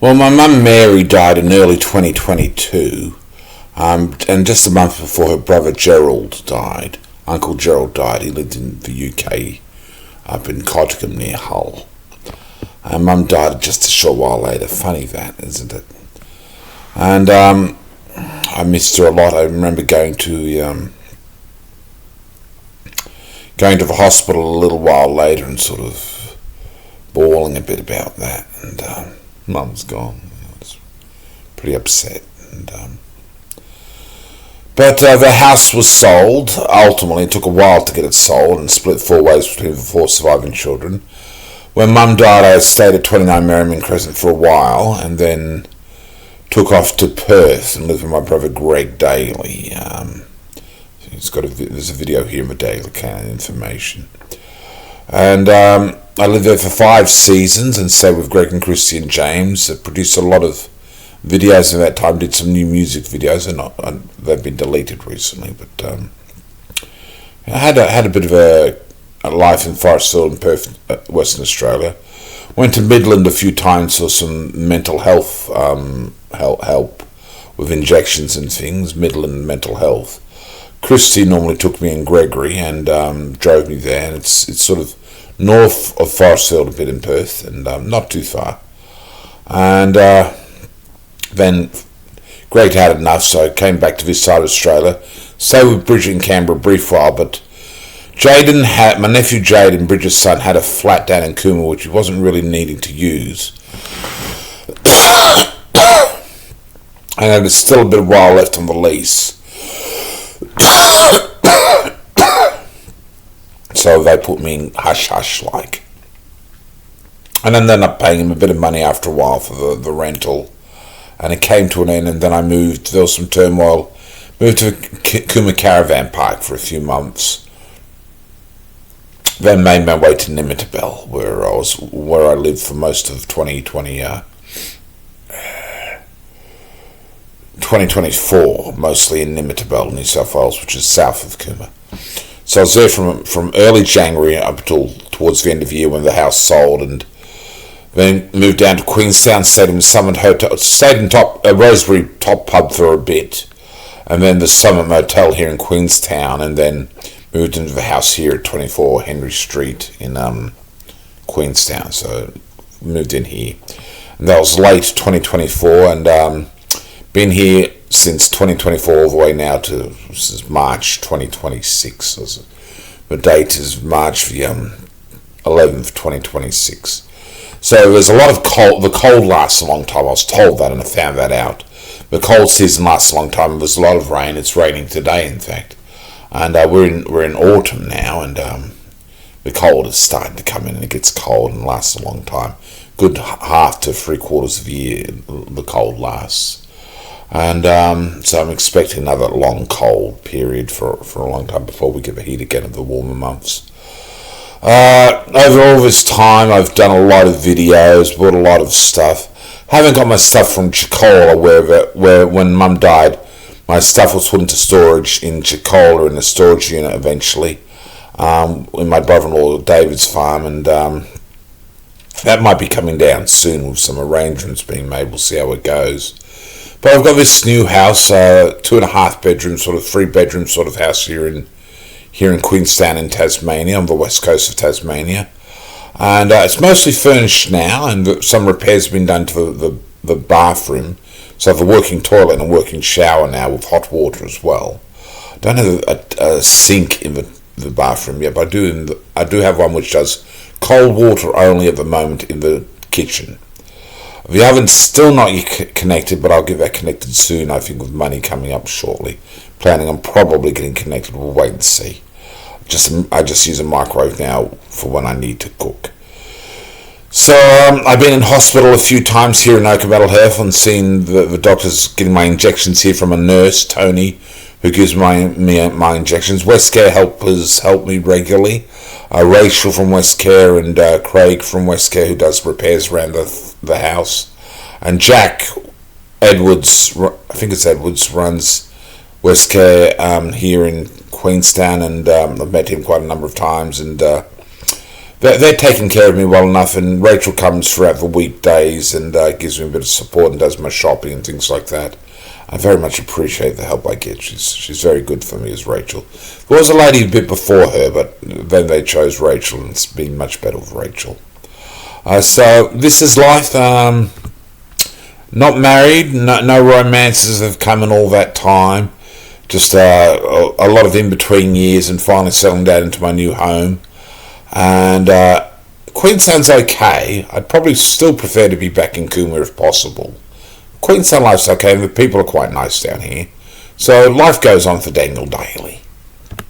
Well, my mum Mary died in early 2022, and just a month before her brother Gerald died. Uncle Gerald died. He lived in the UK, up in Cottingham near Hull. Mum died just a short while later. Funny that, isn't it? And I missed her a lot. I remember going to the hospital a little while later and sort of bawling a bit about that. And Mum's gone. I was pretty upset. But the house was sold. Ultimately, it took a while to get it sold and split four ways between the four surviving children. When Mum died, I stayed at 29 Merriman Crescent for a while and then took off to Perth and lived with my brother Greg Daly. There's a video here in the Daly kind of information. And I lived there for 5 seasons and stayed with Greg and Christy and James. I produced a lot of videos in that time, did some new music videos, and they've been deleted recently. But I had a bit of a life in Forrestville in Perth, Western Australia. Went to Midland a few times for some mental health help with injections and things. Midland Mental Health. Christy normally took me and Gregory and drove me there, and it's sort of north of Forrestville a bit in Perth, and not too far. And then Greg had enough, so I came back to this side of Australia. Stayed with Bridget in Canberra a brief while, but my nephew Jaden, Bridget's son, had a flat down in Cooma which he wasn't really needing to use. And there's still a bit of while left on the lease. So they put me in hush-hush like. And then ended up paying him a bit of money after a while for the rental. And it came to an end, and then I moved. There was some turmoil. Moved to Cooma Caravan Park for a few months. Then made my way to Nimitabel, where I lived for most of 2024, mostly in Nimitabel, New South Wales, which is south of Cooma. So I was there from early January up till towards the end of the year when the house sold, and then moved down to Queenstown, stayed in the Summit Hotel, stayed in Rosebery Top Pub for a bit, and then the Summit Motel here in Queenstown, and then moved into the house here at 24 Henry Street in Queenstown. So moved in here, and that was late 2024, and been here since 2024 all the way now to this is March 2026. The date is March the 11th, 2026. So there's a lot of cold. The cold lasts a long time. I was told that, and I found that out. The cold season lasts a long time. There's a lot of rain. It's raining today, in fact, and we're in autumn now, and the cold is starting to come in, and it gets cold and lasts a long time. Good half to 3/4 of the year the cold lasts. And so I'm expecting another long cold period for a long time before we get the heat again of the warmer months. Over all this time, I've done a lot of videos, bought a lot of stuff. Haven't got my stuff from Chicola, where when Mum died, my stuff was put into storage in Chicola in a storage unit eventually, in my brother-in-law David's farm, and that might be coming down soon with some arrangements being made. We'll see how it goes. But I've got this new house, 2.5 bedroom, sort of 3 bedroom sort of house here in Queenstown in Tasmania, on the west coast of Tasmania, and it's mostly furnished now, and some repairs have been done to the bathroom, so I have a working toilet and a working shower now with hot water as well. I don't have a sink in the bathroom yet, but I do have one which does cold water only at the moment in the kitchen. The oven's still not yet connected, but I'll get that connected soon, I think, with money coming up shortly. Planning on probably getting connected, we'll wait and see. I just use a microwave now for when I need to cook. So I've been in hospital a few times here in Oka Mental Health and seen the doctors getting my injections here from a nurse, Tony, who gives me my injections. Westcare helpers help me regularly. Rachel from Westcare and Craig from Westcare, who does repairs around the house. And Jack Edwards, I think it's Edwards, runs Westcare here in Queenstown, and I've met him quite a number of times, and they're they're taking care of me well enough, and Rachel comes throughout the weekdays and gives me a bit of support and does my shopping and things like that. I very much appreciate the help I get. She's very good for me as Rachel. There was a lady a bit before her, but then they chose Rachel, and it's been much better with Rachel. So this is life. Not married, no romances have come in all that time. Just a lot of in-between years, and finally settling down into my new home. And Queensland's okay. I'd probably still prefer to be back in Coomera if possible. Queensland life's okay, and the people are quite nice down here. So life goes on for Daniel Daly.